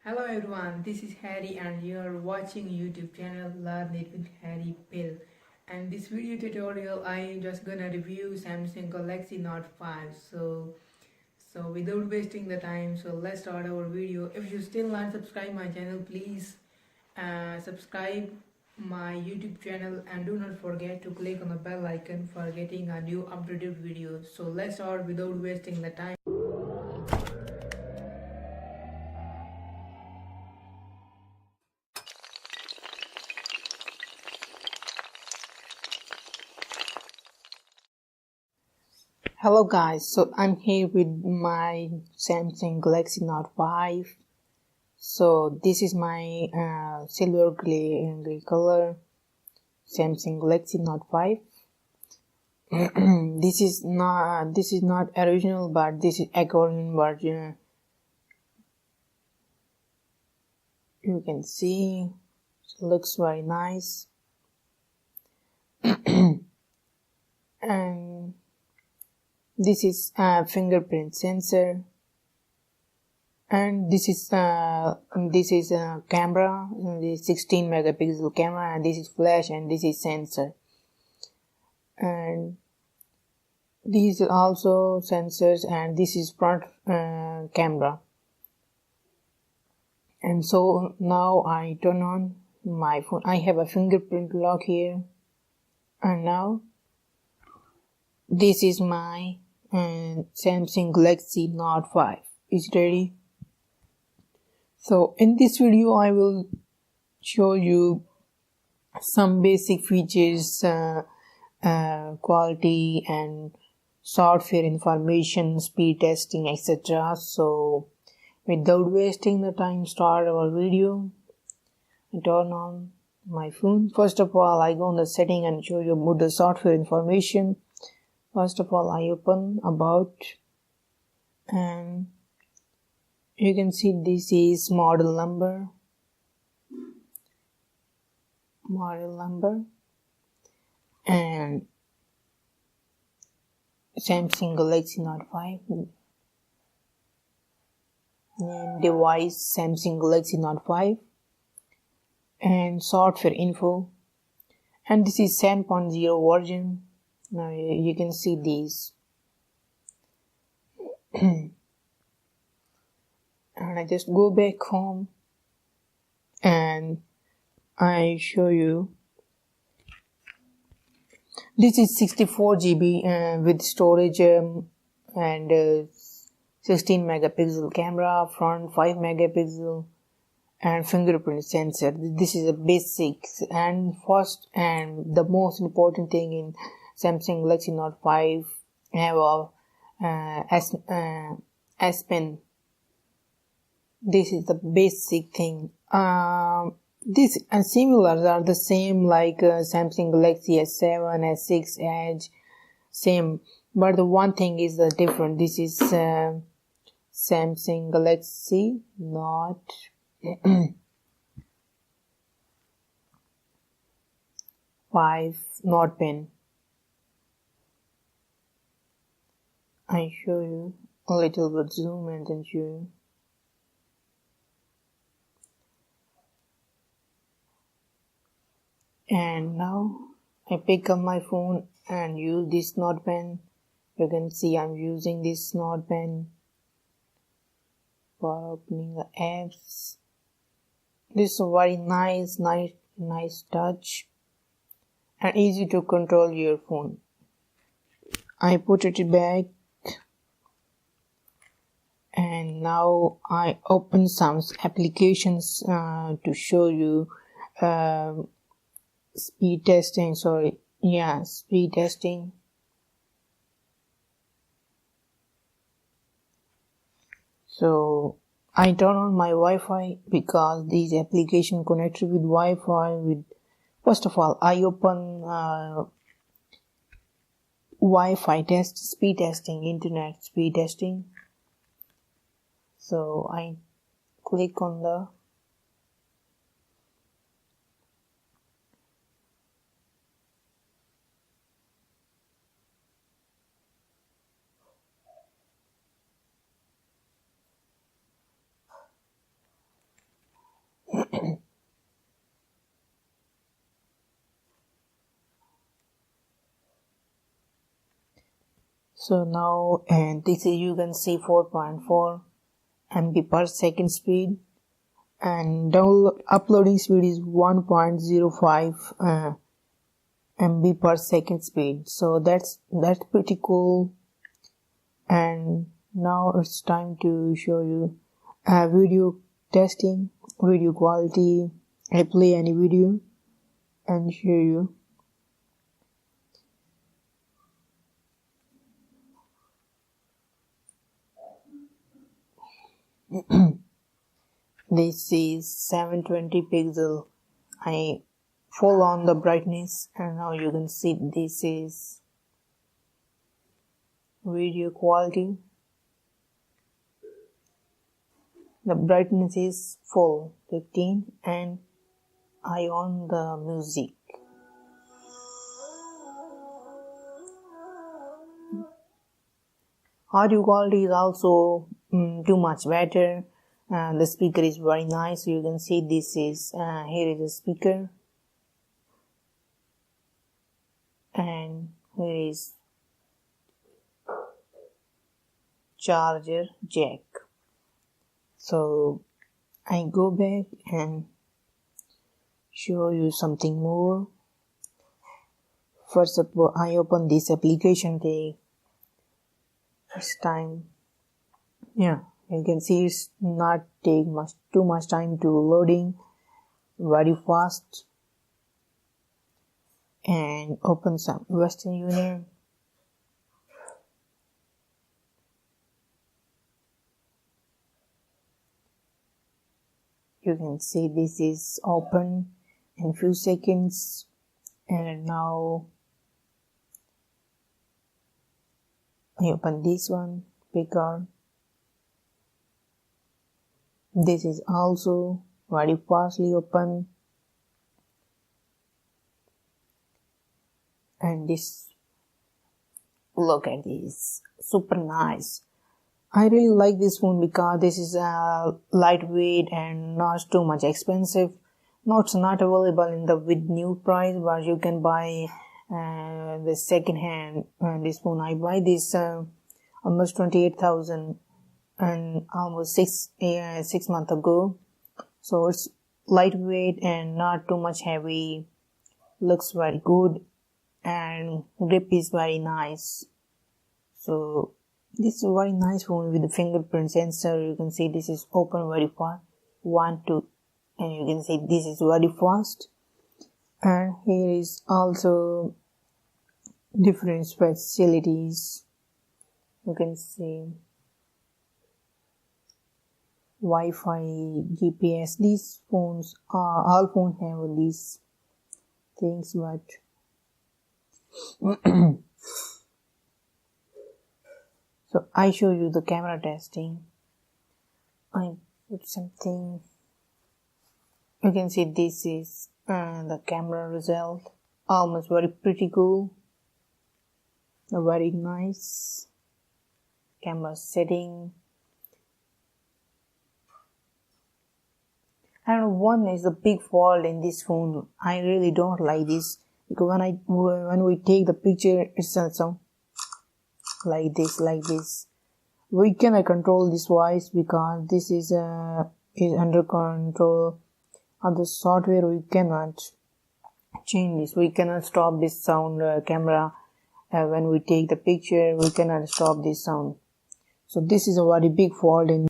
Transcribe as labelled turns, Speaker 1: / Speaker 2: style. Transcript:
Speaker 1: Hello everyone, this is Harry and you are watching YouTube channel Learn It with Harry Pill. And this video tutorial I am just gonna review Samsung Galaxy Note 5. So without wasting the time, so let's start our video. If you still not subscribe my channel, please subscribe my YouTube channel and do not forget to click on the bell icon for getting a new updated video. So let's start without wasting the time. Hello guys, so I'm here with my Samsung Galaxy Note 5. So this is my silver gray color Samsung Galaxy Note 5. this is not original, but this is accordion version. You can see it looks very nice. And this is a fingerprint sensor, and this is a camera, the 16 megapixel camera, and this is flash, and this is sensor, and these are also sensors, and this is front camera. And so now I turn on my phone. I have a fingerprint lock here, and now this is my Samsung Galaxy Note 5 is ready. So in this video I will show you some basic features, quality and software information, speed testing, etc. So without wasting the time, start our video. I turn on my phone. First of all, I go on the setting and show you about the software information. First of all, I open about, and you can see this is model number, and Samsung Galaxy Note 5, and device Samsung Galaxy Note 5, and software info, and this is 7.0 version. Now you can see these. And I just go back home and I show you. This is 64 GB with storage and 16 megapixel camera, front 5 megapixel, and fingerprint sensor. This is a basic and first and the most important thing in Samsung Galaxy Note 5 have a S Pen. This is the basic thing. These similars are the same like Samsung Galaxy S7, S6 Edge, same. But the one thing is the different. This is Samsung Galaxy Note 5 Note Pen. I show you a little bit zoom and then show you. And now I pick up my phone and use this Note Pen. You can see I'm using this Note Pen for opening the apps. This is a very nice touch and easy to control your phone. I put it back. And now I open some applications to show you speed testing. Speed testing. So I turn on my Wi-Fi because these applications connected with Wi-Fi. First of all, I open Wi-Fi test, speed testing, internet speed testing. So I click on the So now, and this is, you can see 4.4 MB per second speed, and uploading speed is 1.05 MB per second speed. So that's pretty cool. And now it's time to show you video testing, video quality. I play any video and show you. This is 720 pixel. I full on the brightness, and now you can see this is video quality. The brightness is full 15, and I on the music. Audio quality is also too much better. The speaker is very nice. You can see this is here is a speaker, and here is charger jack. So I go back and show you something more. First of all, I open this application tag. This time, yeah, you can see it's not take too much time to loading, very fast. And open some Western Union. You can see this is open in few seconds, and now I open this one, bigger. This is also very fastly open, and this, look at this, super nice. I really like this phone because this is lightweight and not too much expensive. No, it's not available in the with new price, but you can buy the second hand. This phone I buy this almost 28,000 and almost 6 months ago. So it's lightweight and not too much heavy. Looks very good, and grip is very nice. So this is a very nice phone with the fingerprint sensor. You can see this is open very fast, 1, 2, and you can see this is very fast. And here is also different facilities. You can see Wi-Fi, GPS. These phones are, all phones have these things, but so I show you the camera testing. I put something. You can see this is the camera result. Almost very pretty cool. A very nice camera setting. And one is the big fault in this phone. I really don't like this, because when we take the picture, it's also like this. We cannot control this voice because this is under control of the software. We cannot change this. We cannot stop this sound camera. When we take the picture, we cannot stop this sound. So this is a very big fault in